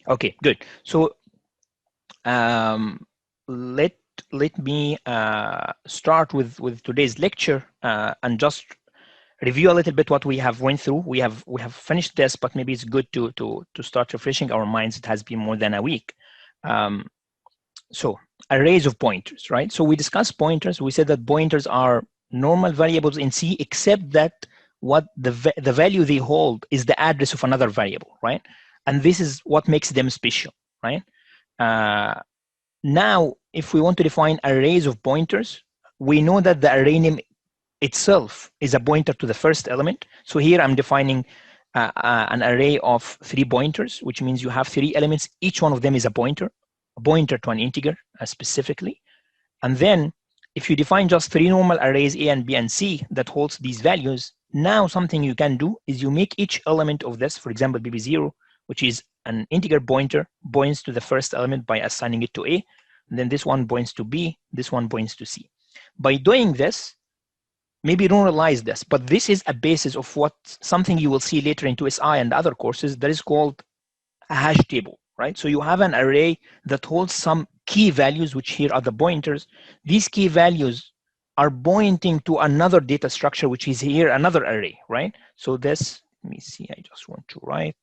Okay, good. So let me start with today's lecture and just review a little bit what we have went through. We have finished this, but maybe it's good to start refreshing our minds. It has been more than a week. So arrays of pointers, right? So we discussed pointers. We said that pointers are normal variables in C, except that what the value they hold is the address of another variable, right? And this is what makes them special, right? Now, if we want to define arrays of pointers, we know that the array name itself is a pointer to the first element. So here I'm defining an array of 3 pointers, which means you have 3 elements. Each one of them is a pointer to an integer specifically. And then if you define just 3 normal arrays A and B and C that holds these values, now something you can do is you make each element of this, for example, BB0, which is an integer pointer, points to the first element by assigning it to A. And then this one points to B, this one points to C. By doing this, maybe you don't realize this, but this is a basis of what something you will see later into SI and other courses that is called a hash table, right? So you have an array that holds some key values, which here are the pointers. These key values are pointing to another data structure, which is here another array, right? So this, let me see, I just want to write.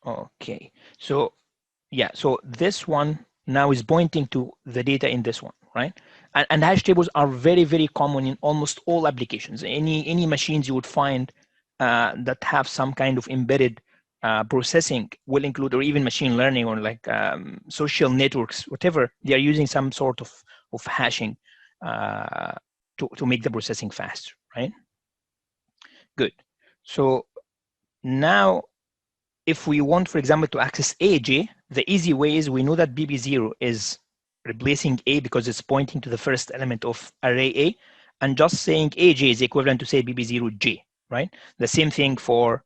Okay, so yeah, so this one now is pointing to the data in this one, right? And hash tables are very, very common in almost all applications. Any machines you would find that have some kind of embedded processing will include, or even machine learning or like social networks, whatever, they are using some sort of hashing to make the processing faster, right? Good. So now, if we want, for example, to access AJ, the easy way is we know that BB0 is replacing A because it's pointing to the first element of array A, and just saying AJ is equivalent to say BB0J, right? The same thing for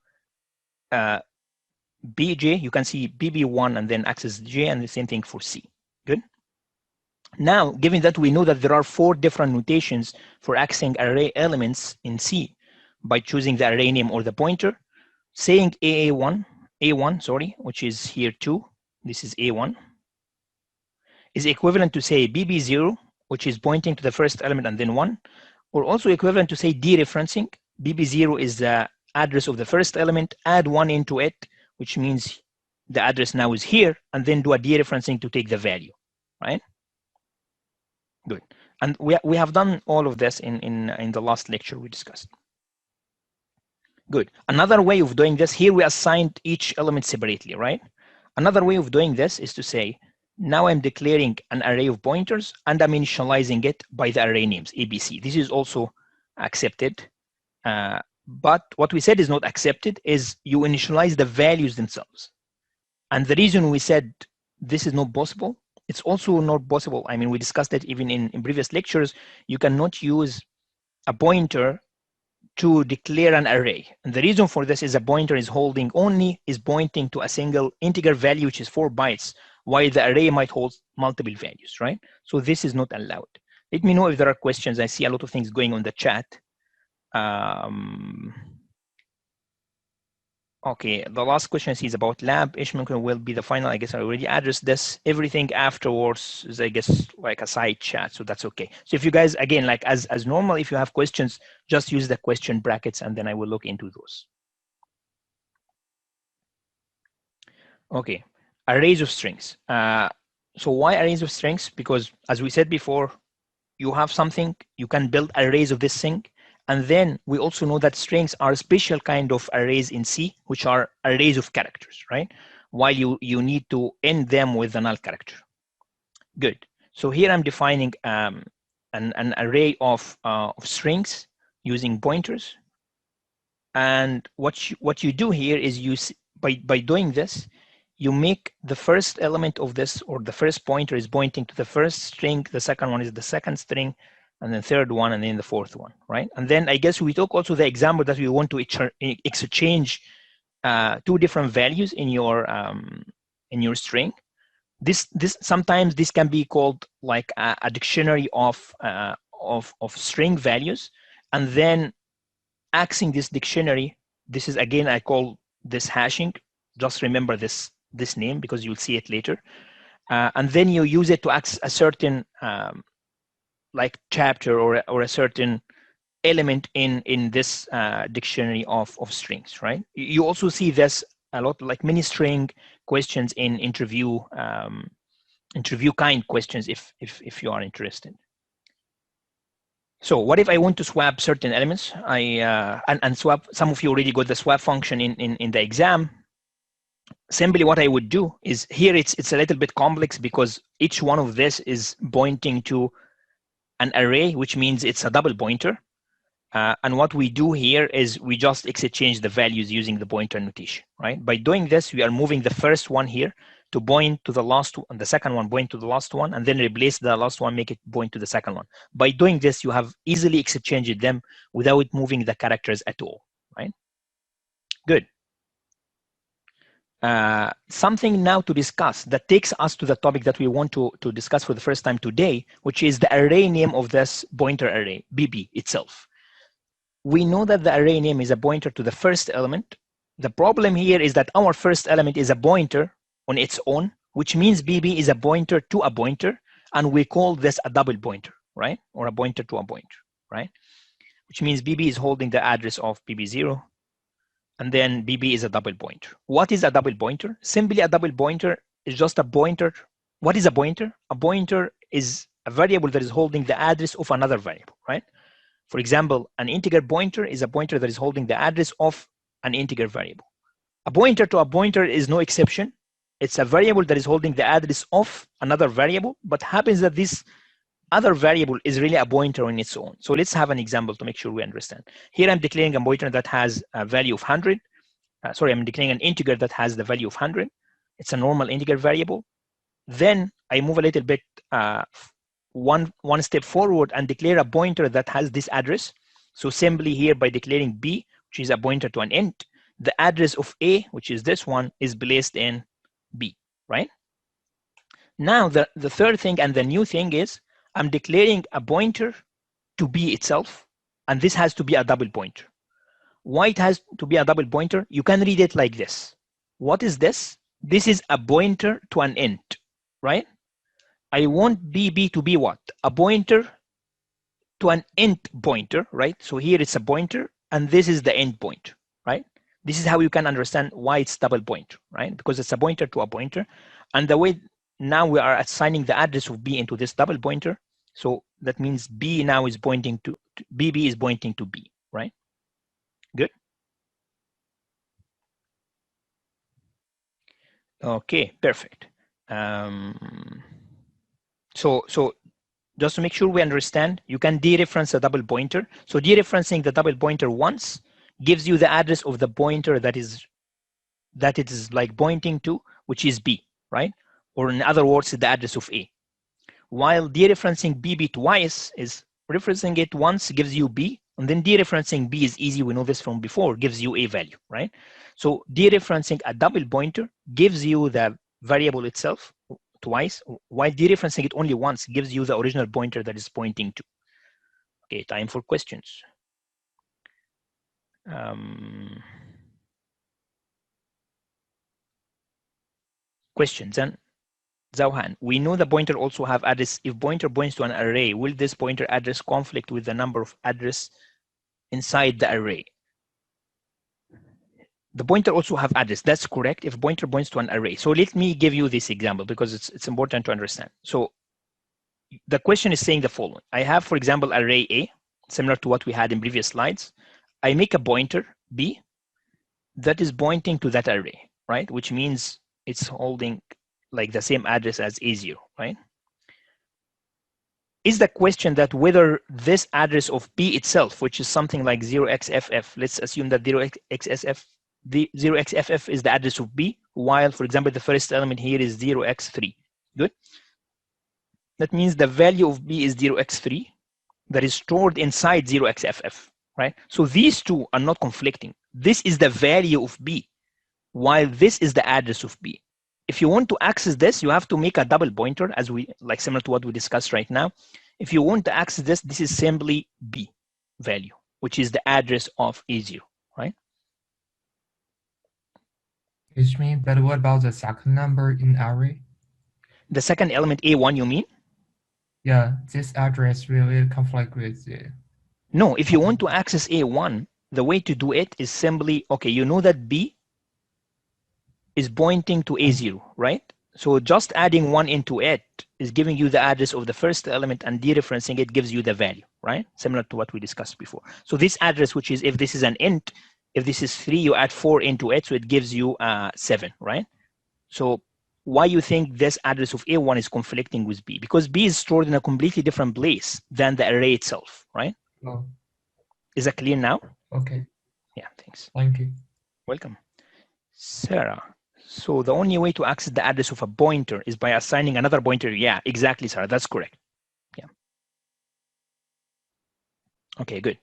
BJ, you can see BB1 and then access J, and the same thing for C. Good. Now, given that we know that there are 4 different notations for accessing array elements in C by choosing the array name or the pointer, saying A1, sorry, which is here 2, this is A1, is equivalent to say BB0, which is pointing to the first element and then 1, or also equivalent to say dereferencing. BB0 is the address of the first element, add 1 into it, which means the address now is here, and then do a dereferencing to take the value, right? Good. And we have done all of this in the last lecture we discussed. Good. Another way of doing this, here we assigned each element separately, right? Another way of doing this is to say, now I'm declaring an array of pointers and I'm initializing it by the array names, ABC. This is also accepted. But what we said is not accepted is you initialize the values themselves. And the reason we said this is not possible, it's also not possible. I mean, we discussed it even in previous lectures. You cannot use a pointer to declare an array. And the reason for this is a pointer is pointing to a single integer value, which is 4 bytes, while the array might hold multiple values, right? So this is not allowed. Let me know if there are questions. I see a lot of things going on the chat. Okay, the last question is about lab. Ishmael will be the final. I guess I already addressed this. Everything afterwards is, I guess, like a side chat, so that's okay. So if you guys, again, like as normal, if you have questions, just use the question brackets and then I will look into those. Okay, arrays of strings. So why arrays of strings? Because as we said before, you have something, you can build arrays of this thing. And then we also know that strings are a special kind of arrays in C, which are arrays of characters, right? While you need to end them with a null character. Good. So here I'm defining an array of strings using pointers. And what you do here is by doing this, you make the first element of this, or the first pointer is pointing to the first string, the second one is the second string, and then third one, and then the fourth one, right? And then I guess we took also the example that we want to exchange 2 different values in your string. This sometimes this can be called like a dictionary of of string values, and then accessing this dictionary. This is, again, I call this hashing. Just remember this name because you'll see it later. And then you use it to access a certain like chapter or a certain element in this dictionary of strings, right? You also see this a lot, like many string questions in interview kind questions if you are interested. So what if I want to swap certain elements? And swap, some of you already got the swap function in the exam. Simply what I would do is, here it's a little bit complex because each one of this is pointing to an array, which means it's a double pointer. And what we do here is we just exchange the values using the pointer notation, right? By doing this, we are moving the first one here to point to the last one, and the second one point to the last one, and then replace the last one, make it point to the second one. By doing this, you have easily exchanged them without moving the characters at all, right? Good. Something now to discuss that takes us to the topic that we want to discuss for the first time today, which is the array name of this pointer array, BB itself. We know that the array name is a pointer to the first element. The problem here is that our first element is a pointer on its own, which means BB is a pointer to a pointer, and we call this a double pointer, right? Or a pointer to a pointer, right? Which means BB is holding the address of BB0, and then BB is a double pointer. What is a double pointer? Simply, a double pointer is just a pointer. What is a pointer? A pointer is a variable that is holding the address of another variable, right? For example, an integer pointer is a pointer that is holding the address of an integer variable. A pointer to a pointer is no exception. It's a variable that is holding the address of another variable, but happens that this other variable is really a pointer on its own. So let's have an example to make sure we understand. Here I'm declaring a pointer that has a value of 100. I'm declaring an integer that has the value of 100. It's a normal integer variable. Then I move a little bit one step forward and declare a pointer that has this address. So simply here, by declaring B, which is a pointer to an int, the address of A, which is this one, is placed in B, right? Now the third thing and the new thing is I'm declaring a pointer to B itself, and this has to be a double pointer. Why it has to be a double pointer? You can read it like this. What is this? This is a pointer to an int, right? I want BB to be what? A pointer to an int pointer, right? So here it's a pointer, and this is the int pointer, right? This is how you can understand why it's double pointer, right? Because it's a pointer to a pointer. And the way now we are assigning the address of B into this double pointer. So that means B now is pointing to, BB is pointing to B, right? Good. Okay, perfect. So just to make sure we understand, you can dereference a double pointer. So dereferencing the double pointer once gives you the address of the pointer that it is like pointing to, which is B, right? Or in other words, the address of A. While dereferencing BB twice is referencing it once gives you B, and then dereferencing B is easy, we know this from before, gives you A value, right? So dereferencing a double pointer gives you the variable itself twice, while dereferencing it only once gives you the original pointer that is pointing to. Okay, time for questions. Questions. And Zauhan, we know the pointer also have address. If pointer points to an array, will this pointer address conflict with the number of address inside the array? The pointer also have address. That's correct. If pointer points to an array. So let me give you this example because it's important to understand. So the question is saying the following. I have, for example, array A, similar to what we had in previous slides. I make a pointer B that is pointing to that array, right? Which means it's holding like the same address as A0, right? Is the question that whether this address of B itself, which is something like 0xFF, let's assume that 0xFF is the address of B, while, for example, the first element here is 0x3. Good. That means the value of B is 0x3 that is stored inside 0xFF, right? So these two are not conflicting. This is the value of B, while this is the address of B. If you want to access this, you have to make a double pointer, as we like similar to what we discussed right now. If you want to access this, this is simply B value, which is the address of A0, right? Excuse me, but what about the second number in array? The second element, A1, you mean? Yeah, this address will conflict with the. No, if you want to access A1, the way to do it is simply, okay, you know that B is pointing to A0, right? So just adding 1 into it is giving you the address of the first element, and dereferencing it gives you the value, right? Similar to what we discussed before. So this address, which is, if this is an int, if this is 3, you add 4 into it, so it gives you 7, right? So why you think this address of A1 is conflicting with B? Because B is stored in a completely different place than the array itself, right? Oh, Is that clear now? okay. Yeah, thanks. Thank you. Welcome. Sarah. So the only way to access the address of a pointer is by assigning another pointer. Yeah, exactly, Sarah. That's correct. Yeah. Okay, good.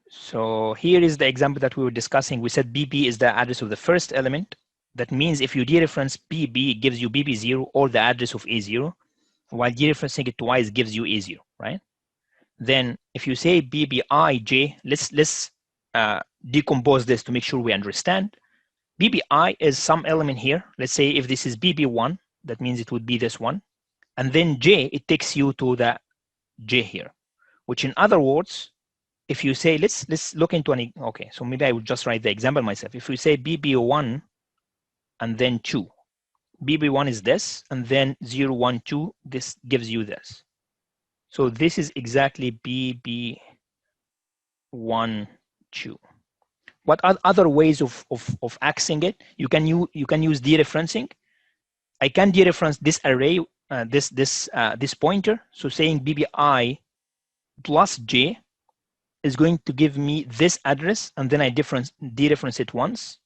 So here is the example that we were discussing. We said BB is the address of the first element. That means if you dereference BB, it gives you BB0 or the address of A0, while dereferencing it twice gives you A0, right? Then if you say BBIJ, let's decompose this to make sure we understand. BBI is some element here. Let's say if this is BB1, that means it would be this one. And then J, it takes you to the J here, which in other words, if you say, let's look into an, okay, so maybe I would just write the example myself. If we say BB1 and then 2, BB1 is this, and then 0, 1, 2, this gives you this. So this is exactly BB1, 2. What are other ways of accessing it? You can use dereferencing. I can dereference this array, this pointer. So saying BBI plus J is going to give me this address, and then I dereference it once.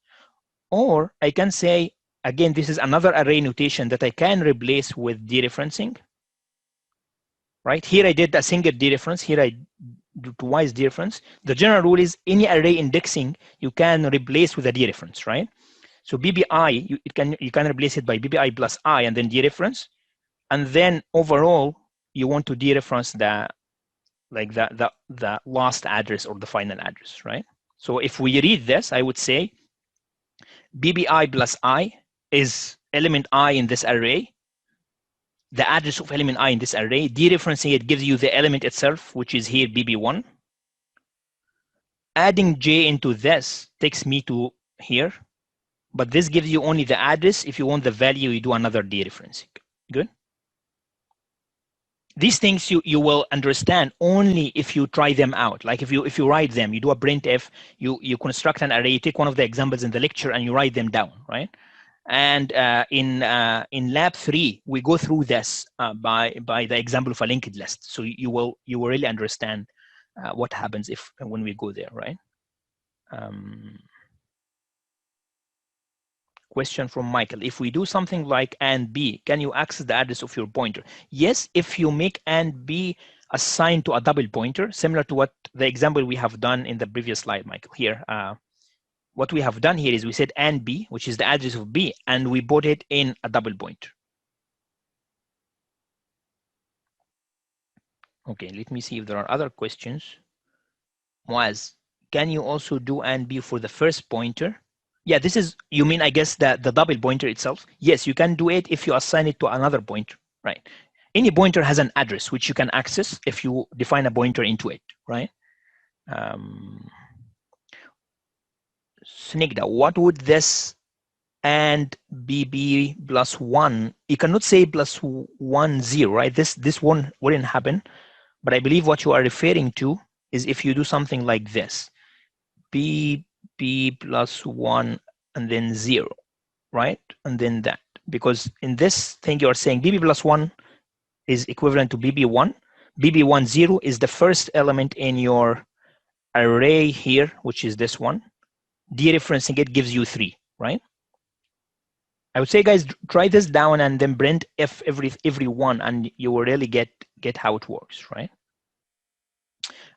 Or I can say, again, this is another array notation that I can replace with dereferencing. Right here, I did a single dereference. Here I do twice dereference. The general rule is any array indexing you can replace with a dereference, right? So BBI, you can replace it by BBI plus I and then dereference, and then overall you want to dereference the last address or the final address, right? So if we read this, I would say BBI plus I is element I in this array. The address of element I in this array, dereferencing it gives you the element itself, which is here BB1. Adding J into this takes me to here, but this gives you only the address. If you want the value, you do another dereferencing. Good? These things you will understand only if you try them out. Like if you write them, you do a printf, you construct an array, you take one of the examples in the lecture and you write them down, right? And in lab 3, we go through this by the example of a linked list. So you will really understand what happens when we go there, right? Question from Michael. If we do something like AND B, can you access the address of your pointer? Yes, if you make AND B assigned to a double pointer, similar to what the example we have done in the previous slide, Michael. Here, what we have done here is we said AND B, which is the address of B, and we put it in a double pointer. Okay, let me see if there are other questions. Moaz, can you also do AND B for the first pointer? Yeah, this is, you mean, I guess, the double pointer itself? Yes, you can do it if you assign it to another pointer, right? Any pointer has an address which you can access if you define a pointer into it, right? Snigda, what would this and BB plus 1? You cannot say plus 1, 0, right? This one wouldn't happen. But I believe what you are referring to is if you do something like this. BB plus 1 and then 0, right? And then that. Because in this thing you are saying BB plus 1 is equivalent to BB1. BB1, 0 is the first element in your array here, which is this one. Dereferencing it gives you 3, right? I would say, guys, try this down and then print if every one, and you will really get how it works, right?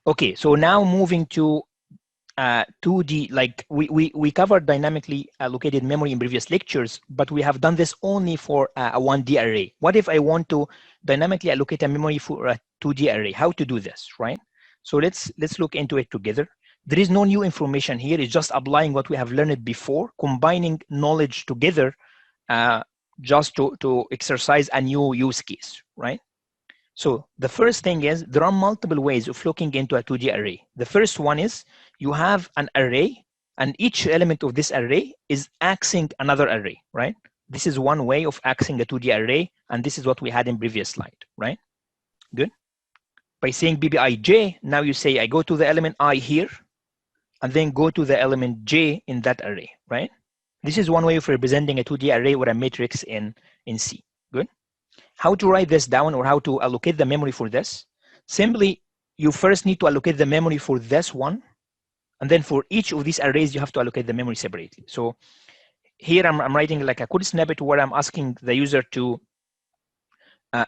Okay, so now moving to 2D, like we covered dynamically allocated memory in previous lectures, but we have done this only for a 1D array. What if I want to dynamically allocate a memory for a 2D array? How to do this, right? So let's look into it together. There is no new information here. It's just applying what we have learned before, combining knowledge together, just to exercise a new use case, right? So the first thing is there are multiple ways of looking into a 2D array. The first one is you have an array and each element of this array is accessing another array, right? This is one way of accessing a 2D array, and this is what we had in previous slide, right? Good. By saying BBIJ, now you say I go to the element I here and then go to the element J in that array, right? This is one way of representing a 2D array or a matrix in C. Good. How to write this down or how to allocate the memory for this? Simply, you first need to allocate the memory for this one, and then for each of these arrays, you have to allocate the memory separately. So here I'm writing like a code snippet where I'm asking the user to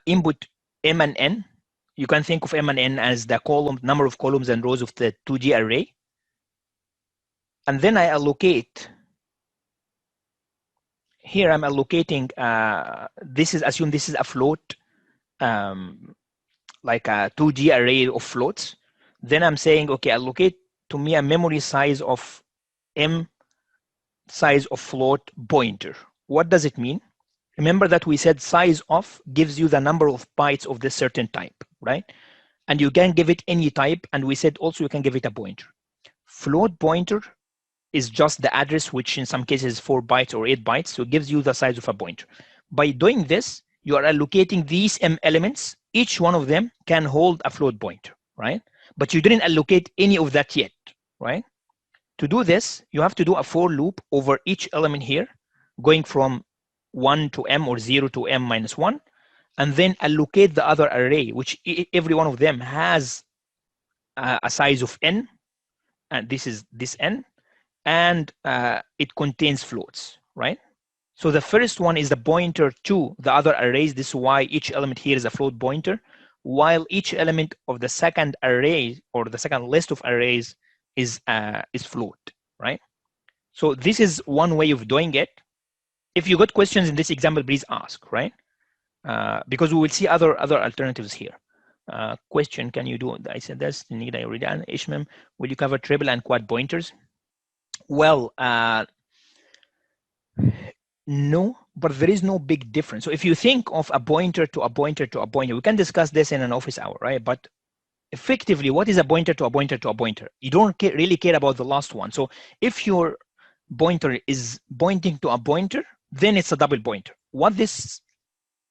input M and N. You can think of M and N as the number of columns and rows of the 2D array. And then I allocate. Here I'm allocating, assume this is a float, like a 2D array of floats. Then I'm saying, okay, allocate to me a memory size of M size of float pointer. What does it mean? Remember that we said size of gives you the number of bytes of this certain type, right? And you can give it any type, and we said also you can give it a pointer. Float pointer is just the address, which in some cases is 4 bytes or 8 bytes, so it gives you the size of a pointer. By doing this, you are allocating these M elements. Each one of them can hold a float pointer, right? But you didn't allocate any of that yet, right? To do this, you have to do a for loop over each element here, going from 1 to M or 0 to M minus 1, and then allocate the other array, which every one of them has a size of N, and this is this N, and it contains floats, right? So the first one is the pointer to the other arrays. This is why each element here is a float pointer, while each element of the second array or the second list of arrays is float, right? So this is one way of doing it. If you got questions in this example, please ask, right? Because we will see other alternatives here. Question, can you do, I said this, need I already done. Ishmam, will you cover triple and quad pointers? Well, no, but there is no big difference. So if you think of a pointer to a pointer to a pointer, we can discuss this in an office hour, right? But effectively, what is a pointer to a pointer to a pointer? You don't really care about the last one. So if your pointer is pointing to a pointer, then it's a double pointer. What this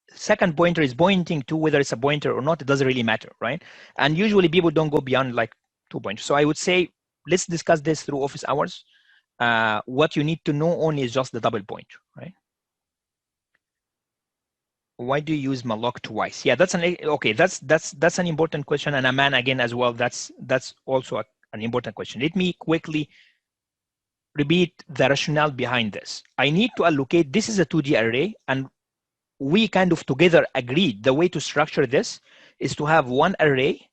second pointer is pointing to, whether it's a pointer or not, it doesn't really matter, right? And usually people don't go beyond like 2 pointers. So I would say, let's discuss this through office hours. What you need to know only is just the double pointer, right? Why do you use malloc twice? Yeah, that's an important question, and Aman again as well. That's also an important question. Let me quickly repeat the rationale behind this. I need to allocate. This is a 2D array, and we kind of together agreed the way to structure this is to have one array,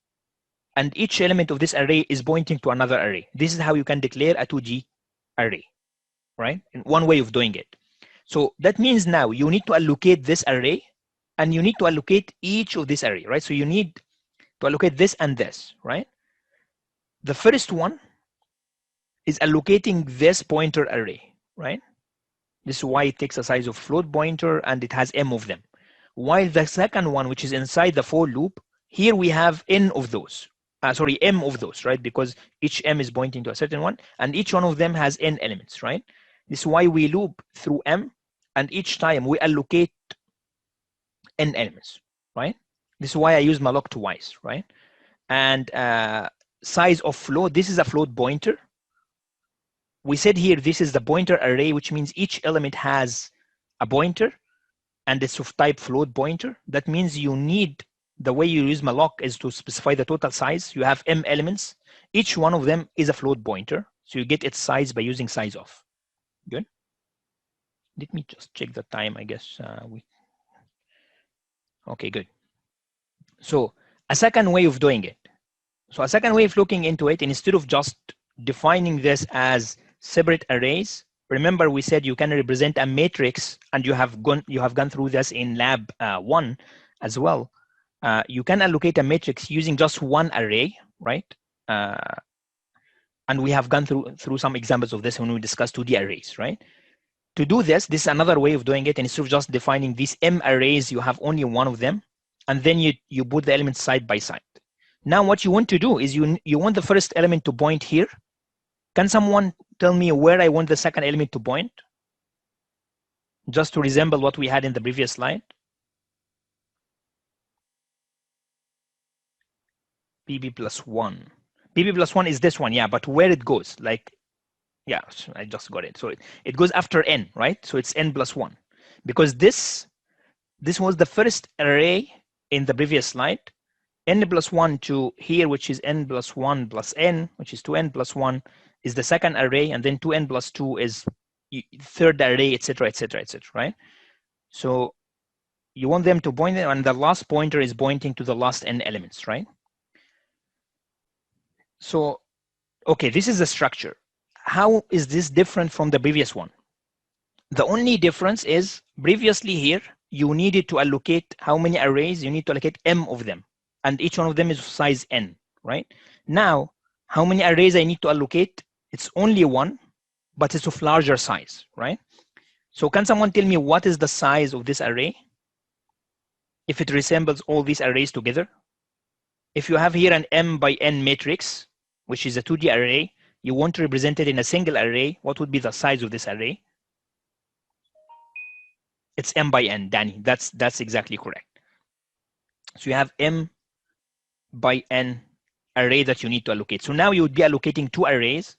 and each element of this array is pointing to another array. This is how you can declare a 2D array, right? And one way of doing it. So that means now you need to allocate this array, and you need to allocate each of this array, right? So you need to allocate this and this, right? The first one is allocating this pointer array, right? This is why it takes a size of float pointer and it has M of them. While the second one, which is inside the for loop, here we have M of those, right? Because each M is pointing to a certain one, and each one of them has N elements, right? This is why we loop through M, and each time we allocate N elements, right? This is why I use malloc twice, right? And size of float, this is a float pointer. We said here, this is the pointer array, which means each element has a pointer, and it's of type float pointer. That means you need, the way you use malloc is to specify the total size. You have M elements. Each one of them is a float pointer. So you get its size by using size of. Good. Let me just check the time, I guess. Okay, good. So a second way of doing it. So a second way of looking into it, instead of just defining this as separate arrays. Remember, we said you can represent a matrix, and you have gone through this in lab 1 as well. You can allocate a matrix using just one array, right? And we have gone through some examples of this when we discussed 2D arrays, right? To do this, this is another way of doing it. And instead of just defining these M arrays, you have only one of them, and then you put the elements side by side. Now, what you want to do is you want the first element to point here. Can someone tell me where I want the second element to point? Just to resemble what we had in the previous slide. PB plus 1. PB plus 1 is this one, yeah, but where it goes, like, yeah, I just got it. So it goes after n, right? So it's n plus 1. Because this was the first array in the previous slide. N plus 1 to here, which is n plus 1 plus n, which is 2n plus 1, is the second array, and then 2n plus 2 is third array, etc., etc., etc., right? So you want them to point there, and the last pointer is pointing to the last n elements, right? So, okay, this is the structure. How is this different from the previous one? The only difference is previously here, you needed to allocate how many arrays? You need to allocate m of them, and each one of them is size n, right? Now, how many arrays I need to allocate? It's only one, but it's of larger size, right? So can someone tell me what is the size of this array? If it resembles all these arrays together? If you have here an m by n matrix, which is a 2D array, you want to represent it in a single array, what would be the size of this array? It's m by n, Danny. That's exactly correct. So you have m by n array that you need to allocate. So now you would be allocating two arrays.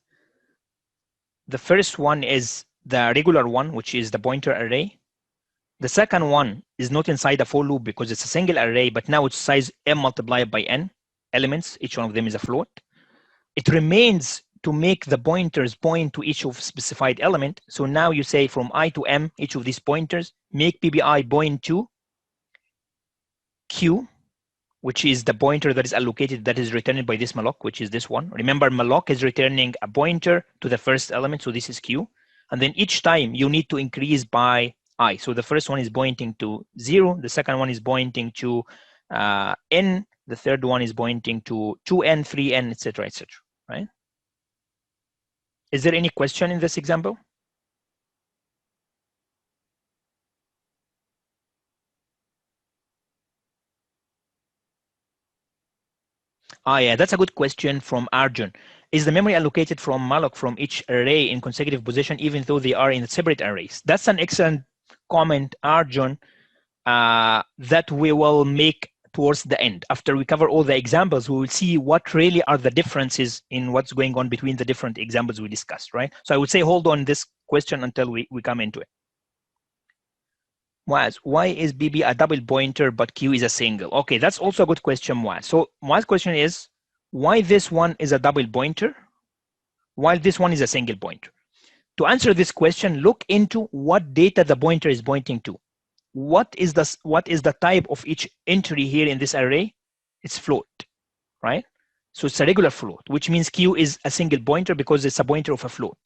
The first one is the regular one, which is the pointer array. The second one is not inside a for loop because it's a single array, but now it's size m multiplied by n elements. Each one of them is a float. It remains to make the pointers point to each of specified element. So now you say from I to m, each of these pointers, make PBI point to Q, which is the pointer that is allocated, that is returned by this malloc, which is this one. Remember, malloc is returning a pointer to the first element, so this is Q. And then each time you need to increase by I. So the first one is pointing to 0, the second one is pointing to n, the third one is pointing to 2n, 3n, etc., etc., right? Is there any question in this example? Yeah, that's a good question from Arjun. Is the memory allocated from malloc from each array in consecutive position, even though they are in separate arrays? That's an excellent comment, Arjun, that we will make towards the end. After we cover all the examples, we will see what really are the differences in what's going on between the different examples we discussed, right? So I would say hold on this question until we come into it. Muaz, why is BB a double pointer but Q is a single? Okay, that's also a good question, Muaz. So Muaz's question is, why this one is a double pointer while this one is a single pointer? To answer this question, look into what data the pointer is pointing to. What is the type of each entry here in this array? It's float, right? So it's a regular float, which means Q is a single pointer because it's a pointer of a float.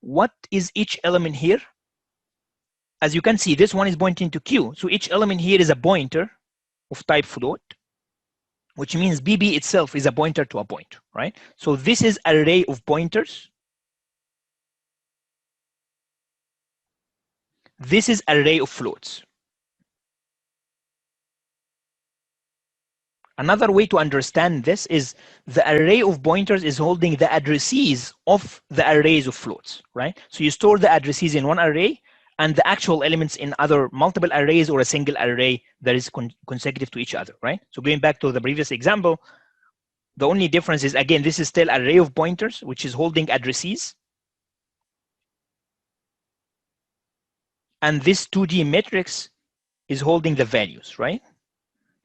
What is each element here? As you can see, this one is pointing to Q. So each element here is a pointer of type float, which means BB itself is a pointer to a pointer, right? So this is an array of pointers. This is an array of floats. Another way to understand this is the array of pointers is holding the addressees of the arrays of floats, right? So you store the addressees in one array and the actual elements in other multiple arrays or a single array that is consecutive to each other, right? So going back to the previous example, the only difference is, again, this is still an array of pointers, which is holding addressees. And this 2D matrix is holding the values, right?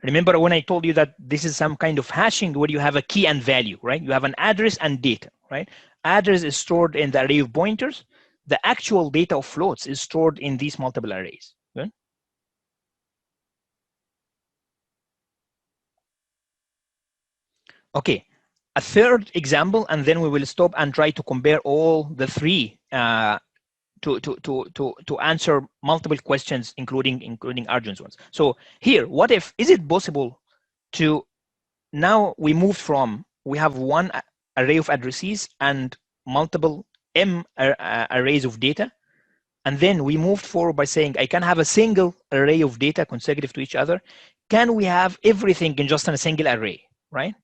Remember when I told you that this is some kind of hashing where you have a key and value, right? You have an address and data, right? Address is stored in the array of pointers. The actual data of floats is stored in these multiple arrays. Good? Okay, a third example, and then we will stop and try to compare all the three to answer multiple questions, including Arjun's ones. So here, what if, is it possible to, now we moved from, we have one array of addresses and multiple m arrays of data, and then we moved forward by saying I can have a single array of data consecutive to each other. Can we have everything in just in a single array, right?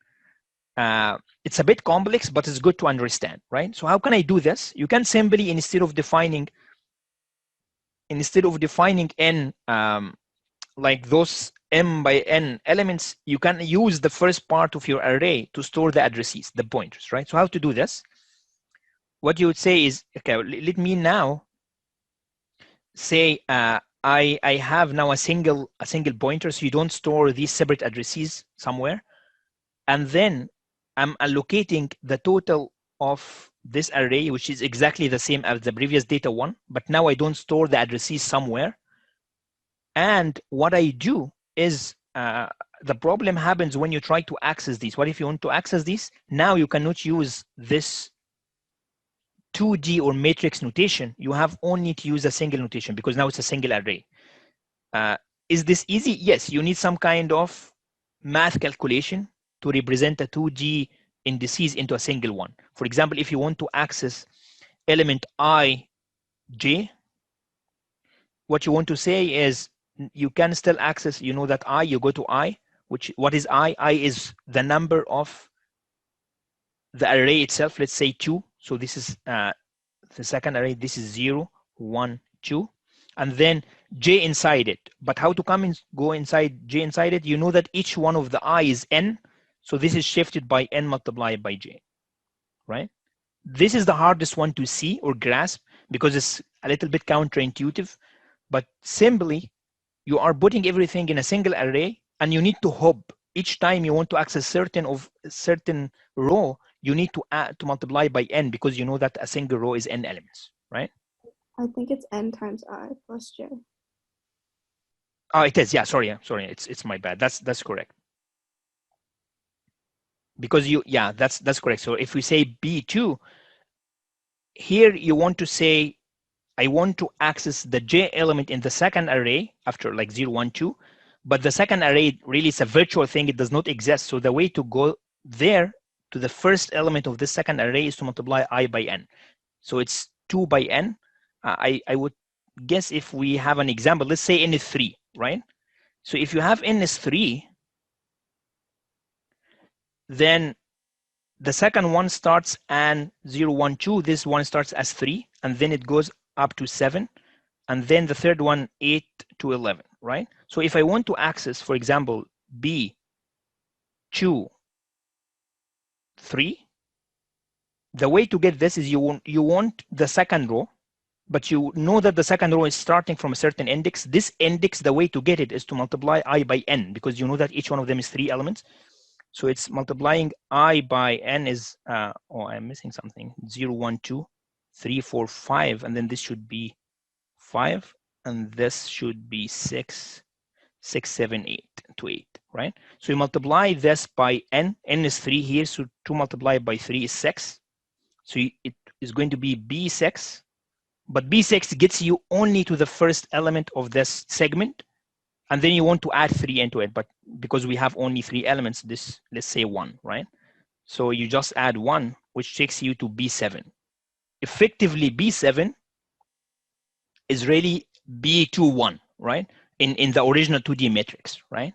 It's a bit complex, but it's good to understand, right? So how can I do this? You can simply, instead of defining n like those m by n elements, you can use the first part of your array to store the addresses, the pointers, right? So how to do this? What you would say is, okay, let me now say I have now a single pointer, so you don't store these separate addresses somewhere, and then I'm allocating the total of this array, which is exactly the same as the previous data one, but now I don't store the addresses somewhere. And what I do is, the problem happens when you try to access these. What if you want to access these? Now you cannot use this 2D or matrix notation. You have only to use a single notation because now it's a single array. Is this easy? Yes, you need some kind of math calculation to represent a 2D indices into a single one. For example, if you want to access element I, j, what you want to say is you can still access, you know that I, you go to I, which, what is I? I is the number of the array itself, let's say 2. So this is the second array, this is 0, 1, 2. And then j inside it. But how to go inside j inside it? You know that each one of the I is n. So this is shifted by n multiplied by j, right? This is the hardest one to see or grasp because it's a little bit counterintuitive. But simply, you are putting everything in a single array, and you need to hop. Each time you want to access certain row, you need to add, to multiply by n, because you know that a single row is n elements, right? I think it's n times I plus j. Oh, it is. Yeah, sorry. It's my bad. That's correct. Because that's correct. So if we say B2, here you want to say, I want to access the j element in the second array after like 0, 1, 2, but the second array really is a virtual thing. It does not exist. So the way to go there to the first element of this second array is to multiply I by n. So it's 2 by n. I would guess if we have an example, let's say n is 3, right? So if you have n is 3, then the second one starts and 0, 1, 2. This one starts as 3, and then it goes up to 7. And then the third one, 8 to 11, right? So if I want to access, for example, B2, 3, the way to get this is you want the second row, but you know that the second row is starting from a certain index. This index, the way to get it is to multiply I by n, because you know that each one of them is 3 elements. So it's multiplying I by n is, oh, I'm missing something, 0, 1, 2, 3, 4, 5, and then this should be 5, and this should be 6, 7, 8 to 8, right? So you multiply this by n. N is 3 here, so 2 multiplied by 3 is 6. So it is going to be B6, but B6 gets you only to the first element of this segment, and then you want to add 3 into it, but because we have only 3 elements, this, let's say 1, right? So you just add 1, which takes you to B7. Effectively, B7 is really B21, right? In the original 2D matrix, right?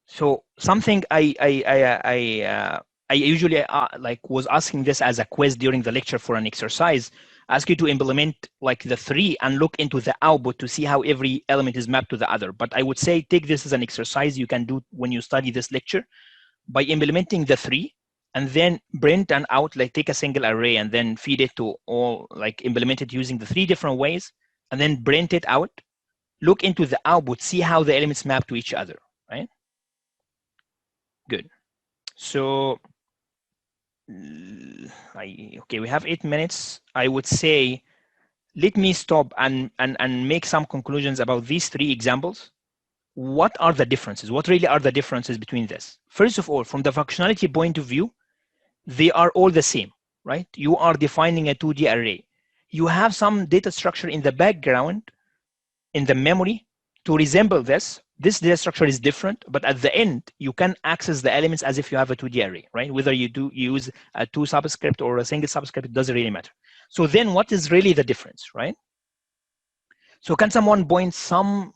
So something I usually like was asking this as a quiz during the lecture for an exercise, ask you to implement like the 3 and look into the output to see how every element is mapped to the other. But I would say take this as an exercise you can do when you study this lecture by implementing the 3 and then print and out, like take a single array and then feed it to all, like implement it using the 3 different ways and then print it out, look into the output, see how the elements map to each other, right? Good. So, okay, we have 8 minutes. I would say, let me stop and make some conclusions about these 3 examples. What are the differences? What really are the differences between this? First of all, from the functionality point of view, they are all the same, right? You are defining a 2D array. You have some data structure in the background, in the memory, to resemble this. This data structure is different, but at the end, you can access the elements as if you have a 2D array, right? Whether you do use a 2 subscript or a single subscript, it doesn't really matter. So then what is really the difference, right? So can someone point some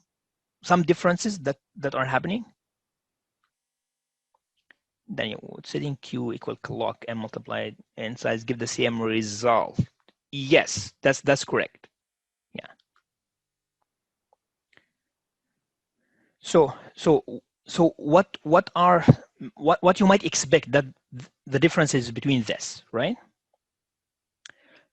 differences that are happening? Then setting q equal clock and multiplied and size give the same result. Yes, that's correct. Yeah. So what you might expect that the differences between this, right?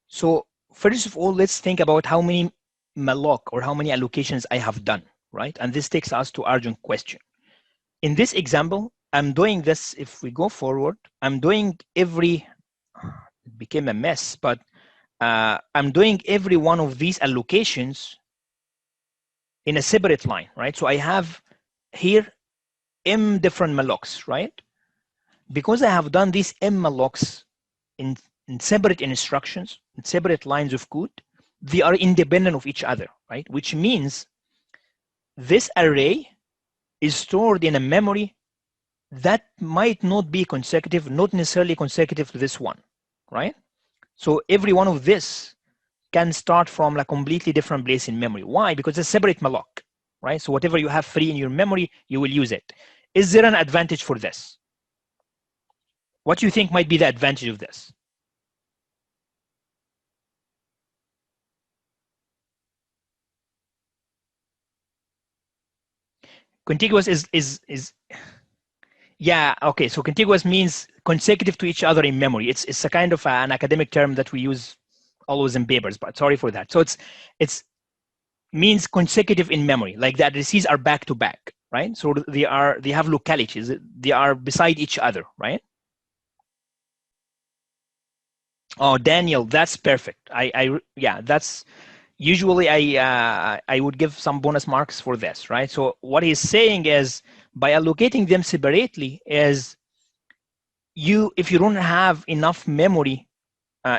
So first of all, let's think about how many malloc or how many allocations I have done, right? And this takes us to Arjun's question. In this example, I'm doing this, if we go forward, I'm doing every, it became a mess, but I'm doing every one of these allocations in a separate line, right? So I have here m different mallocs, right? Because I have done these m mallocs in separate instructions, in separate lines of code, they are independent of each other, right? Which means this array is stored in a memory that might not be consecutive, not necessarily consecutive to this one, right? So every one of this can start from a completely different place in memory. Why? Because it's a separate malloc, right? So whatever you have free in your memory, you will use it. Is there an advantage for this? What do you think might be the advantage of this? Contiguous is yeah, okay. So contiguous means consecutive to each other in memory. It's a kind of an academic term that we use always in papers, but sorry for that. So it's means consecutive in memory, like the addresses are back to back, right? So they have localities, they are beside each other, right? Oh, Daniel, that's perfect. Yeah, that's usually I would give some bonus marks for this, right? So what he's saying is by allocating them separately is if you don't have enough memory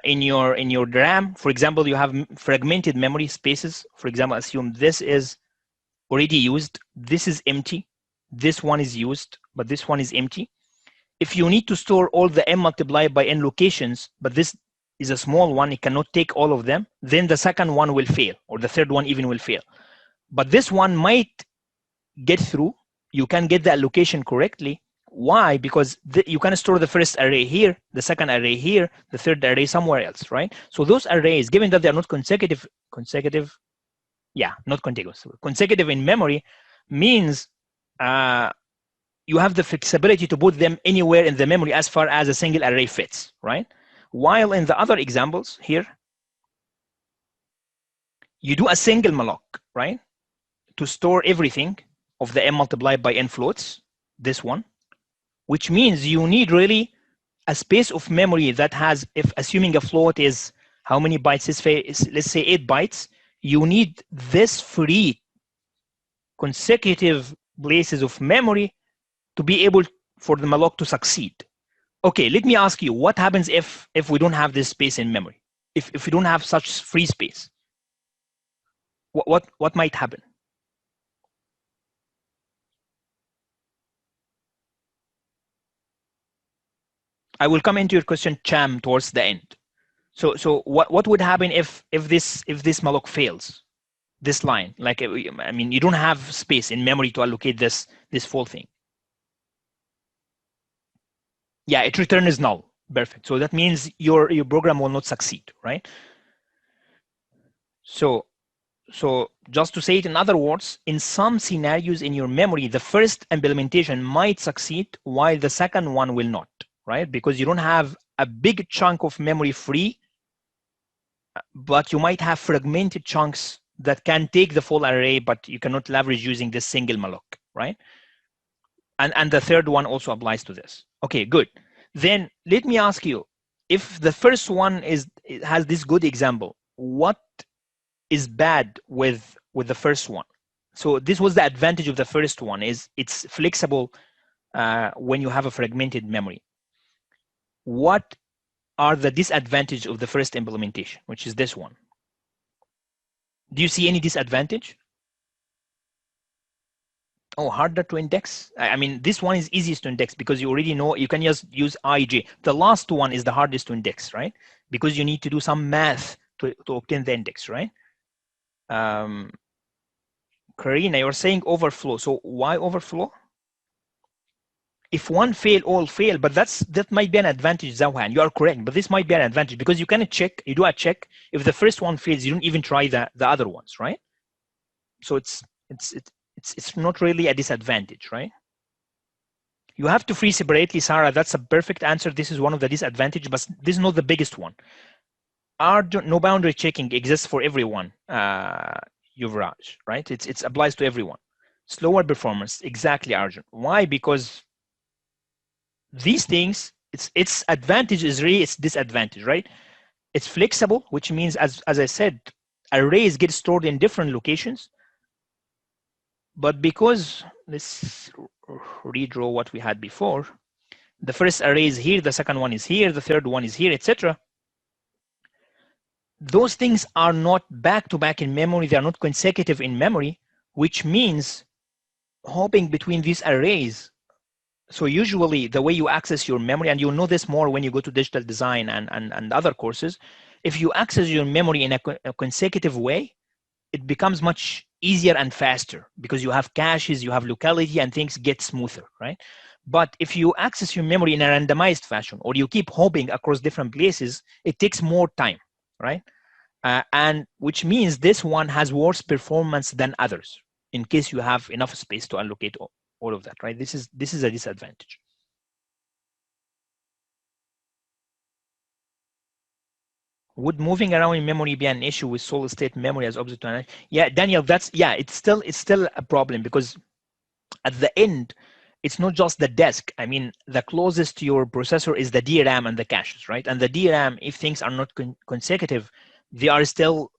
in your RAM, for example, you have fragmented memory spaces. For example, assume this is already used, this is empty, this one is used, but this one is empty. If you need to store all the m multiplied by n locations, but this is a small one, it cannot take all of them, then the second one will fail, or the third one even will fail. But this one might get through, you can get the allocation correctly. Why? Because you can store the first array here, the second array here, the third array somewhere else, right? So those arrays, given that they're not consecutive, yeah, not contiguous. Consecutive in memory means you have the flexibility to put them anywhere in the memory as far as a single array fits, right? While in the other examples here, you do a single malloc, right? To store everything of the m multiplied by n floats, this one, which means you need really a space of memory that has, if assuming a float is how many bytes is, let's say 8 bytes, you need this free consecutive places of memory to be able for the malloc to succeed. Okay, let me ask you, what happens if we don't have this space in memory? If we don't have such free space, what might happen? I will come into your question, Cham, towards the end. So what would happen if this malloc fails? This line, like, I mean, you don't have space in memory to allocate this full thing. Yeah, it returns null. Perfect. So that means your program will not succeed, right? So just to say it in other words, in some scenarios in your memory, the first implementation might succeed while the second one will not, right? Because you don't have a big chunk of memory free, but you might have fragmented chunks that can take the full array, but you cannot leverage using this single malloc, right? And the third one also applies to this. Okay, good. Then let me ask you, if the first one has this good example, what is bad with the first one? So this was the advantage of the first one, is it's flexible when you have a fragmented memory. what are the disadvantages of the first implementation, which is this one? Do you see any disadvantage? Oh, harder to index. I mean, this one is easiest to index because you already know you can just use IJ. The last one is the hardest to index, right? Because you need to do some math to obtain the index, right? Karina, you're saying overflow. So why overflow? If one fail, all fail, but that might be an advantage, Zawhan. You are correct, but this might be an advantage because you can check, you do a check. If the first one fails, you don't even try the other ones, right? So it's not really a disadvantage, right? You have to free separately, Sarah. That's a perfect answer. This is one of the disadvantages, but this is not the biggest one. No boundary checking exists for everyone, Yuvraj, right? It applies to everyone. Slower performance, exactly, Arjun. Why? Because these things, its advantage is really its disadvantage, right? It's flexible, which means, as I said, arrays get stored in different locations. But because, let's redraw what we had before. The first array is here, the second one is here, the third one is here, etc. Those things are not back-to-back in memory, they are not consecutive in memory, which means hopping between these arrays. So usually the way you access your memory, and you'll know this more when you go to digital design and other courses, if you access your memory in a consecutive way, it becomes much easier and faster because you have caches, you have locality, and things get smoother, right? But if you access your memory in a randomized fashion, or you keep hopping across different places, it takes more time, right? And which means this one has worse performance than others in case you have enough space to allocate all of that, right? This is a disadvantage. Would moving around in memory be an issue with solid state memory as opposed to an? Yeah, Daniel, it's still a problem because at the end, it's not just the disk. I mean, the closest to your processor is the DRAM and the caches, right? And the DRAM, if things are not consecutive, they are still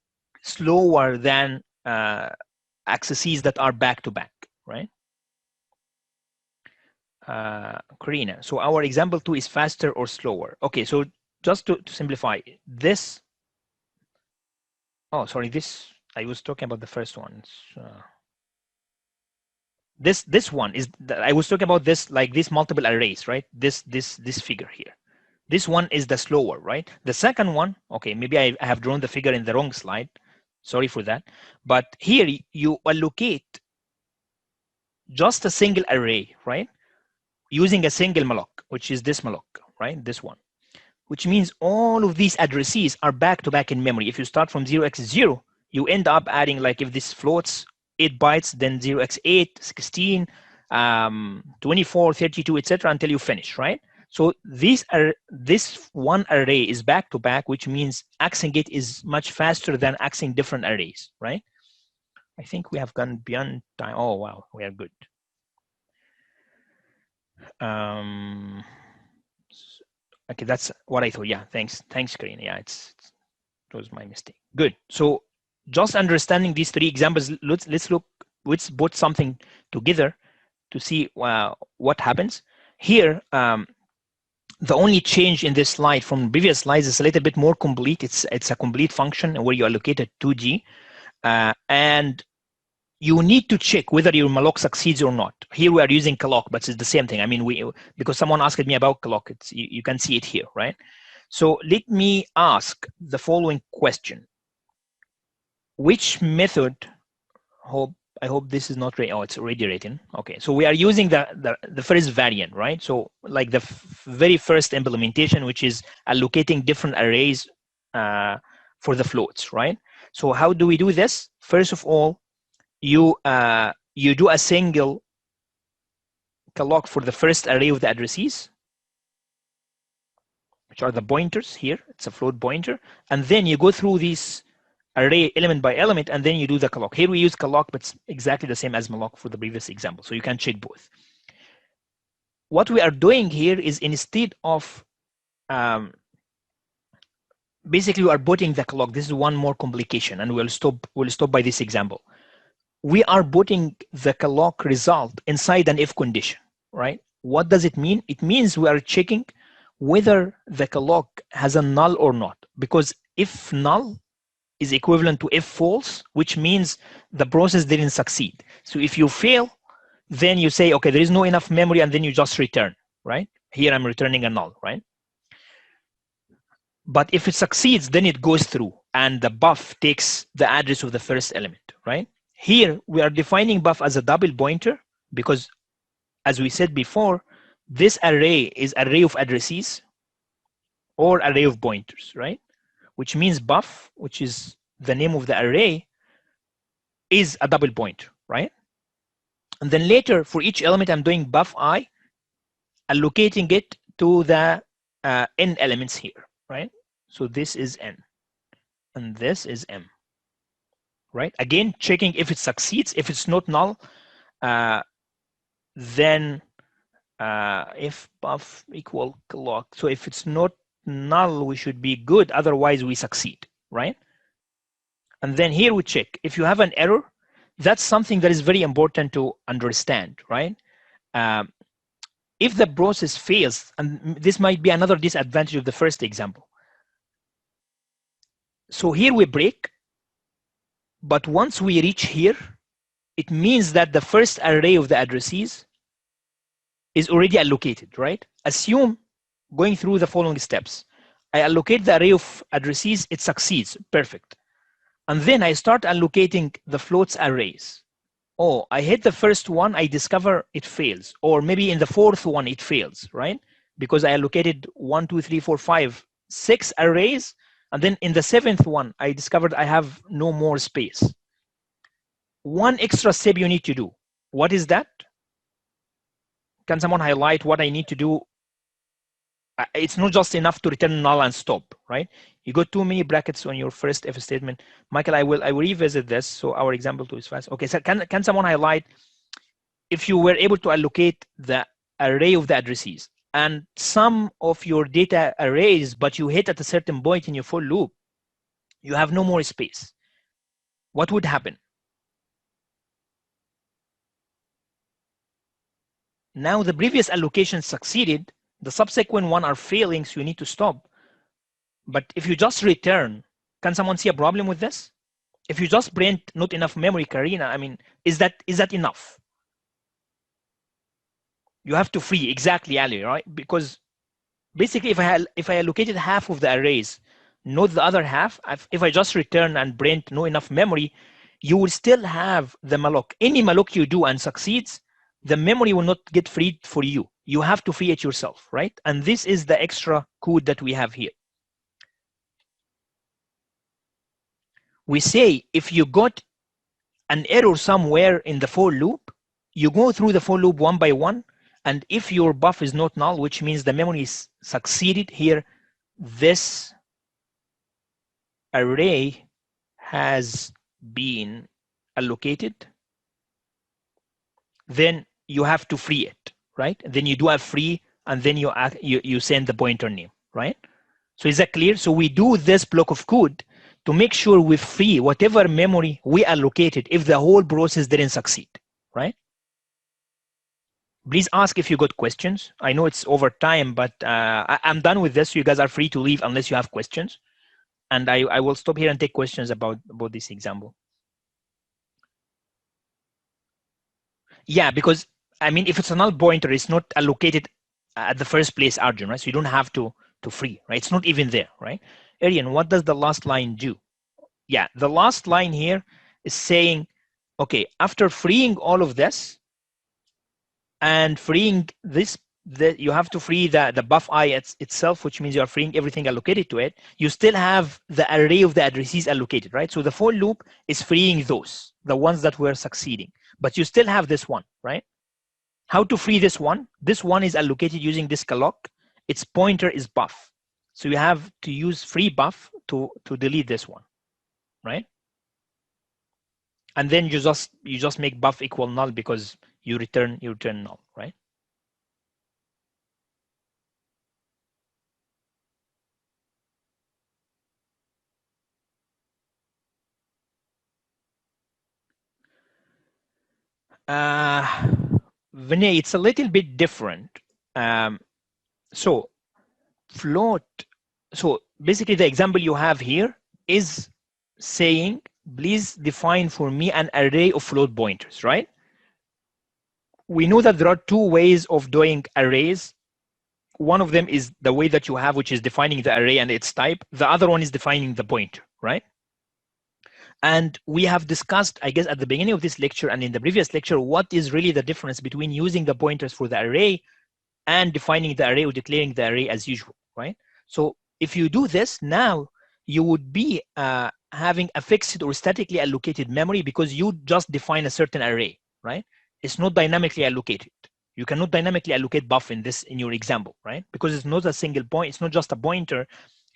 slower than accesses that are back to back, right? Karina, so our example 2 is faster or slower. Okay, so just to simplify this. Oh, sorry, this, I was talking about the first one. This one is, I was talking about this, like these multiple arrays, right? This figure here. This one is the slower, right? The second one, okay, maybe I have drawn the figure in the wrong slide. Sorry for that. But here you allocate just a single array, right? Using a single malloc, which is this malloc, right? This one, which means all of these addresses are back to back in memory. If you start from 0x0, you end up adding, like if this floats 8 bytes, then 0x8, 16, 24, 32, etc., until you finish, right? So this one array is back to back, which means accessing it is much faster than accessing different arrays, right? I think we have gone beyond time. Oh, wow, we are good. Okay, that's what I thought. Yeah, thanks, Karina. Yeah, it was my mistake. Good. So just understanding these 3 examples, let's put something together to see what happens here. The only change in this slide from previous slides is a little bit more complete. It's a complete function where you allocated 2G, and you need to check whether your malloc succeeds or not. Here we are using calloc, but it's the same thing. I mean, because someone asked me about calloc, you can see it here, right? So let me ask the following question. Which method, I hope this is not, oh, it's already written. Okay, so we are using the first variant, right? So like the very first implementation, which is allocating different arrays for the floats, right? So how do we do this? First of all, you do a single calloc for the first array of the addresses, which are the pointers here. It's a float pointer, and then you go through these array element by element, and then you do the calloc. Here we use calloc, but it's exactly the same as malloc for the previous example, so you can check both. What we are doing here is, instead of basically we are putting the calloc. This is one more complication, and we'll stop by this example. We are putting the calloc result inside an if condition, right? What does it mean? It means we are checking whether the clock has a null or not, because if null is equivalent to if false, which means the process didn't succeed. So if you fail, then you say, okay, there is no enough memory, and then you just return, right? Here I'm returning a null, right? But if it succeeds, then it goes through and the buff takes the address of the first element, right? Here we are defining buff as a double pointer because, as we said before, this array is array of addresses or array of pointers, right? Which means buff, which is the name of the array, is a double pointer, right? And then later for each element, I'm doing buff I, allocating it to the n elements here, right? So this is n and this is m, right? Again, checking if it succeeds. If it's not null, then if buff equal clock. So if it's not null, we should be good. Otherwise, we succeed, right? And then here we check. If you have an error, that's something that is very important to understand, right? If the process fails, and this might be another disadvantage of the first example. So here we break, but once we reach here, it means that the first array of the addresses is already allocated, right? Assume going through the following steps. I allocate the array of addresses, it succeeds, perfect. And then I start allocating the floats arrays. Oh, I hit the first one, I discover it fails. Or maybe in the fourth one, it fails, right? Because I allocated 1, 2, 3, 4, 5, 6 arrays. And then in the seventh one, I discovered I have no more space. One extra step you need to do. What is that? Can someone highlight what I need to do? It's not just enough to return null and stop, right? You got too many brackets on your first if statement. Michael, I will revisit this. So our example 2 is fast. Okay, so can someone highlight if you were able to allocate the array of the addresses and some of your data arrays, but you hit at a certain point in your for loop, you have no more space. What would happen? Now the previous allocation succeeded, the subsequent one are failing, so you need to stop. But if you just return, can someone see a problem with this? If you just print not enough memory, Karina, I mean, is that enough? You have to free, exactly, Ali, right? Because basically if I allocated half of the arrays, not the other half, if I just return and print no enough memory, you will still have the malloc. Any malloc you do and succeeds, the memory will not get freed for you. You have to free it yourself, right? And this is the extra code that we have here. We say if you got an error somewhere in the for loop, you go through the for loop one by one, and if your buff is not null, which means the memory is succeeded here, this array has been allocated, then you have to free it, right? Then you do a free, and then you send the pointer name, right? So is that clear? So we do this block of code to make sure we free whatever memory we allocated if the whole process didn't succeed, right? Please ask if you got questions. I know it's over time, but I'm done with this. So you guys are free to leave unless you have questions. And I will stop here and take questions about this example. Yeah, because I mean, if it's a null pointer, it's not allocated at the first place origin, right? So you don't have to free, right? It's not even there, right? Arian, what does the last line do? Yeah, the last line here is saying, okay, after freeing all of this and freeing this, you have to free the buff I itself, which means you're freeing everything allocated to it. You still have the array of the addresses allocated, right? So the for loop is freeing those, the ones that were succeeding, but you still have this one, right? How to free this one? This one is allocated using this calloc. Its pointer is buff. So you have to use free buff to delete this one, right? And then you just make buff equal null because you return null, right? Vinay, it's a little bit different. So float, so basically the example you have here is saying, please define for me an array of float pointers, right? We know that there are two ways of doing arrays. One of them is the way that you have, which is defining the array and its type. The other one is defining the pointer, right? And we have discussed, I guess, at the beginning of this lecture and in the previous lecture, what is really the difference between using the pointers for the array and defining the array or declaring the array as usual, right? So if you do this, now you would be having a fixed or statically allocated memory because you just define a certain array, right? It's not dynamically allocated. You cannot dynamically allocate buff in your example, right? Because it's not a single point, it's not just a pointer,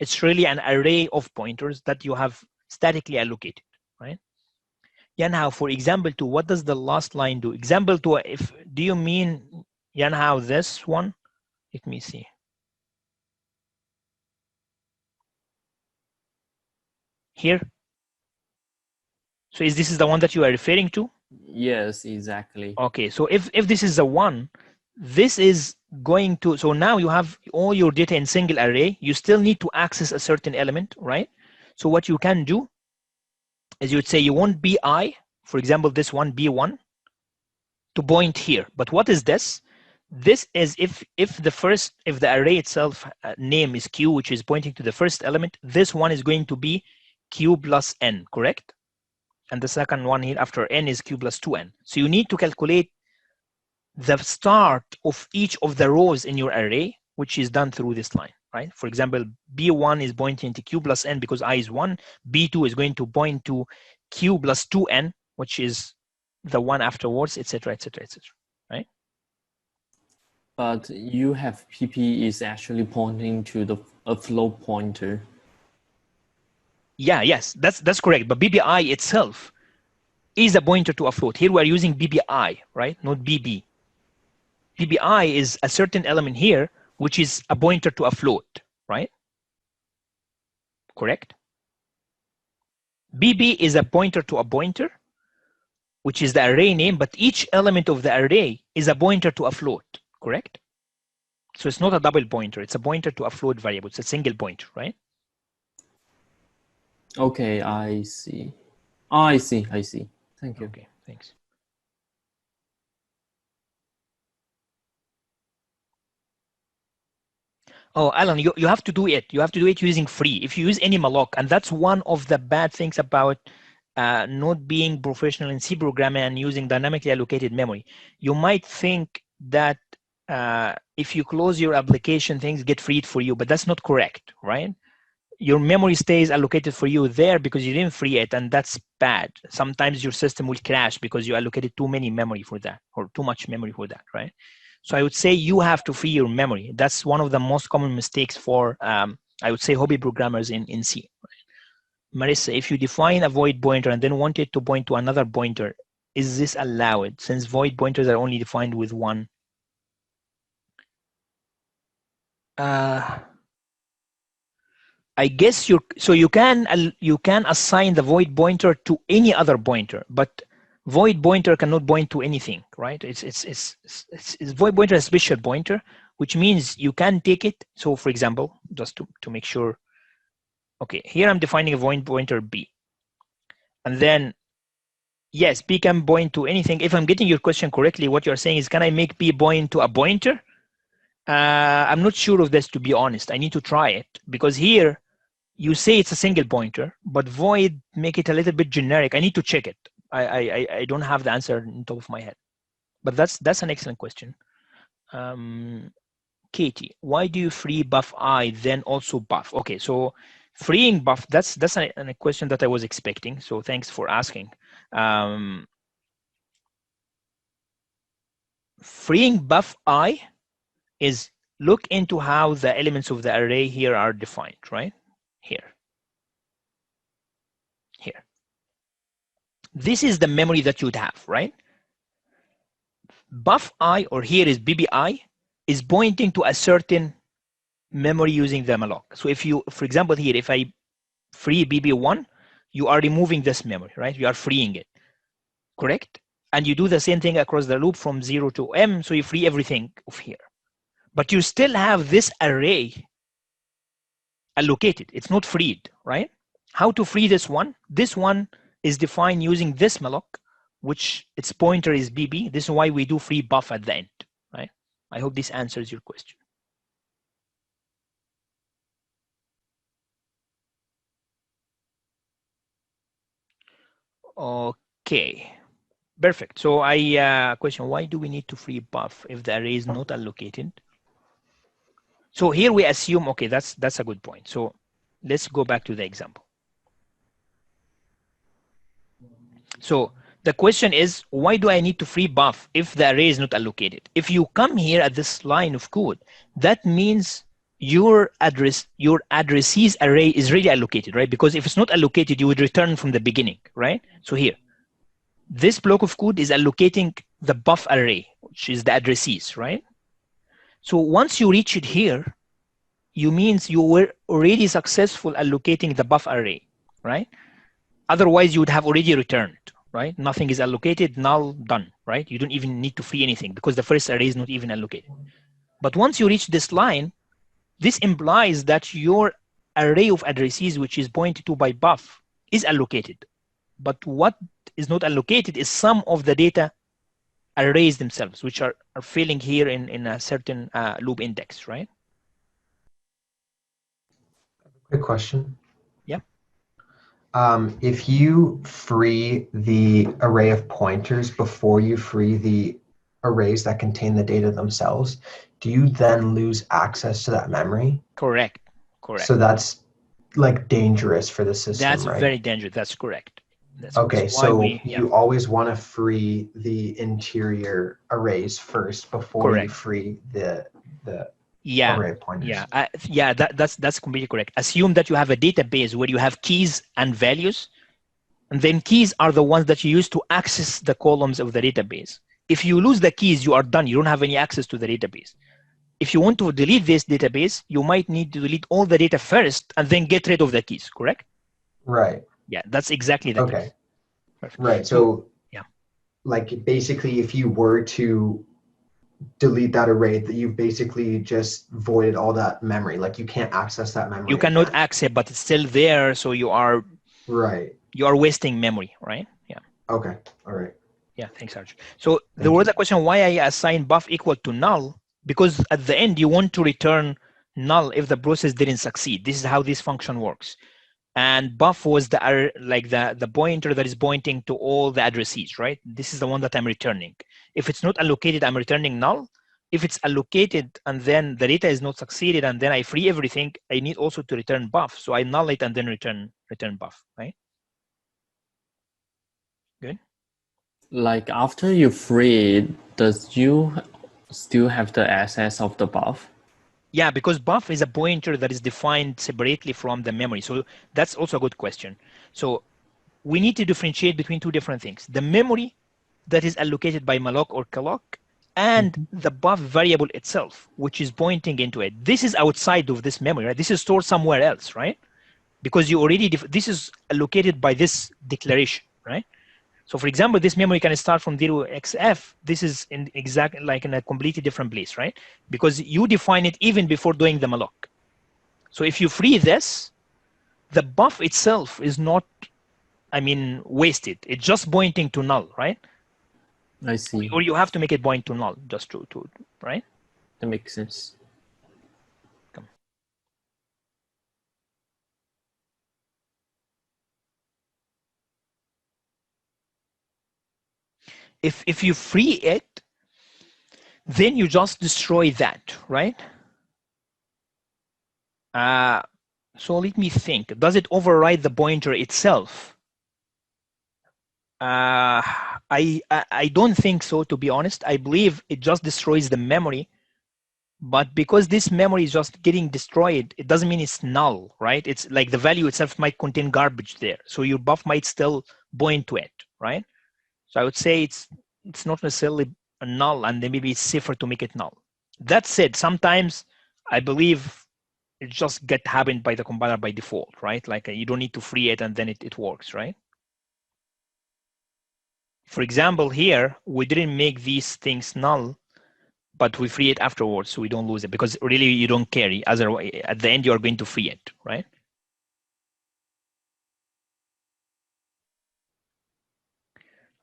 it's really an array of pointers that you have statically allocated, right? Yanhao, for example 2, what does the last line do? Example 2, do you mean, Yanhao, this one? Let me see. Here? So this is the one that you are referring to? Yes, exactly. Okay, so if this is the one, this is going to, so now you have all your data in single array, you still need to access a certain element, right? So what you can do is you would say you want bi, for example, this one, b1, to point here. But what is this? This is if the array itself name is q, which is pointing to the first element, this one is going to be q plus n, correct? And the second one here after n is q plus 2n. So you need to calculate the start of each of the rows in your array, which is done through this line, right? For example, b1 is pointing to q plus n because I is 1. b2 is going to point to q plus 2n, which is the one afterwards, etc., etc., etc., right? But you have pp is actually pointing to a float pointer. Yeah, yes, that's correct. But BBI itself is a pointer to a float. Here we are using BBI, right? Not BB. BBI is a certain element here, which is a pointer to a float, right? Correct? BB is a pointer to a pointer, which is the array name, but each element of the array is a pointer to a float, correct? So it's not a double pointer, it's a pointer to a float variable. It's a single pointer, right? Okay, I see. Oh, I see. Thank you. Okay, thanks. Oh, Alan, you have to do it. You have to do it using free. If you use any malloc, and that's one of the bad things about not being professional in C programming and using dynamically allocated memory. You might think that if you close your application, things get freed for you, but that's not correct, right? Your memory stays allocated for you there because you didn't free it, and that's bad. Sometimes your system will crash because you allocated too many memory for that, or too much memory for that, right? So I would say you have to free your memory. That's one of the most common mistakes for, I would say, hobby programmers in C. Marissa, if you define a void pointer and then want it to point to another pointer, is this allowed since void pointers are only defined with one? I guess you can assign the void pointer to any other pointer, but void pointer cannot point to anything, right? It's void pointer is a special pointer, which means you can take it. So for example, just to make sure, okay, here I'm defining a void pointer b, and then yes, b can point to anything. If I'm getting your question correctly, what you're saying is, can I make b point to a pointer? I'm not sure of this, to be honest. I need to try it because here you say it's a single pointer, but void make it a little bit generic. I need to check it. I don't have the answer on top of my head, but that's an excellent question. Katie, why do you free buff I then also buff? Okay, so freeing buff, that's a question that I was expecting. So thanks for asking. Freeing buff I is look into how the elements of the array here are defined, right? Here. This is the memory that you'd have, right? Buff I, or here is BBI, is pointing to a certain memory using the malloc. So if you, for example, here, if I free BB1, you are removing this memory, right? You are freeing it, correct? And you do the same thing across the loop from 0 to M, so you free everything of here. But you still have this array allocated. It's not freed, right? How to free this one? This one is defined using this malloc, which its pointer is BB. This is why we do free buff at the end, right? I hope this answers your question. Okay, perfect. So question, why do we need to free buff if the array is not allocated? So here we assume, okay, that's a good point. So let's go back to the example. So the question is, why do I need to free buff if the array is not allocated? If you come here at this line of code, that means your addressee's array is really allocated, right? Because if it's not allocated, you would return from the beginning, right? So here, this block of code is allocating the buff array, which is the addressees, right? So once you reach it here, you means you were already successful allocating the buff array, right? Otherwise, you would have already returned, right? Nothing is allocated, null, done, right? You don't even need to free anything because the first array is not even allocated. But once you reach this line, this implies that your array of addresses, which is pointed to by buff, is allocated. But what is not allocated is some of the data arrays themselves, which are filling here in a certain loop index, right? Quick question. Yeah. If you free the array of pointers before you free the arrays that contain the data themselves, do you then lose access to that memory? Correct. Correct. So that's like dangerous for the system, That's right? very dangerous. That's correct. That's Okay, why so yeah. you always want to free the interior arrays first before you Correct. free the Yeah. array of pointers. Yeah, that's completely correct. Assume that you have a database where you have keys and values, and then keys are the ones that you use to access the columns of the database. If you lose the keys, you are done. You don't have any access to the database. If you want to delete this database, you might need to delete all the data first and then get rid of the keys, correct? Right. Yeah, that's exactly the case. Perfect. Right. So yeah, like basically if you were to delete that array, that you've basically just voided all that memory. Like you can't access that memory. you cannot again. access, but it's still there. So you are wasting memory, right? Yeah. Okay. All right. Yeah. Thanks, Arj. So there was a question why I assign buff equal to null, because at the end you want to return null if the process didn't succeed. This is how this function works. And buff was the pointer that is pointing to all the addresses, right? This is the one that I'm returning. If it's not allocated, I'm returning null. If it's allocated and then the data is not succeeded and then I free everything, I need also to return buff. So I null it and then return buff, right? Good. Like after you free it, does you still have the access of the buff? Yeah, because buff is a pointer that is defined separately from the memory. So that's also a good question. So we need to differentiate between two different things. The memory that is allocated by malloc or calloc and the buff variable itself, which is pointing into it. This is outside of this memory, right? This is stored somewhere else, right? Because you already, this is allocated by this declaration, right? So for example, this memory can start from 0xf. This is in exactly like in a completely different place, right? Because you define it even before doing the malloc. So if you free this, the buff itself is not, wasted. It's just pointing to null, right? I see. Or you have to make it point to null just to right? That makes sense. If you free it, then you just destroy that, right? So let me think. Does it override the pointer itself? I don't think so, to be honest. I believe it just destroys the memory. But because this memory is just getting destroyed, it doesn't mean it's null, right? It's like the value itself might contain garbage there. So your buff might still point to it, right? So I would say it's not necessarily a null, and then maybe it's safer to make it null. That said, sometimes I believe it just happened by the compiler by default, right? Like you don't need to free it and then it works, right? For example, here, we didn't make these things null but we free it afterwards so we don't lose it, because really you don't care. Otherwise, at the end, you're going to free it, right?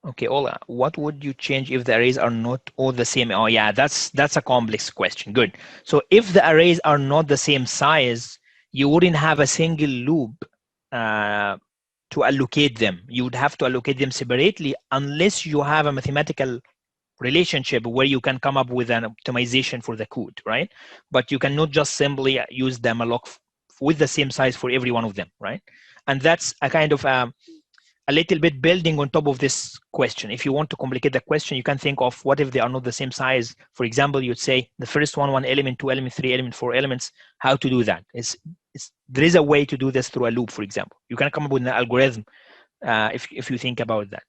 Okay, Ola, what would you change if the arrays are not all the same? Oh yeah, that's a complex question. Good. So if the arrays are not the same size, you wouldn't have a single loop to allocate them. You would have to allocate them separately unless you have a mathematical relationship where you can come up with an optimization for the code, right? But you cannot just simply use the malloc with the same size for every one of them, right? And that's a kind of a little bit building on top of this question. If you want to complicate the question, you can think of what if they are not the same size. For example, you'd say the first one element, 2 element, 3 element, 4 elements. How to do that? There is a way to do this through a loop, for example. You can come up with an algorithm if you think about that.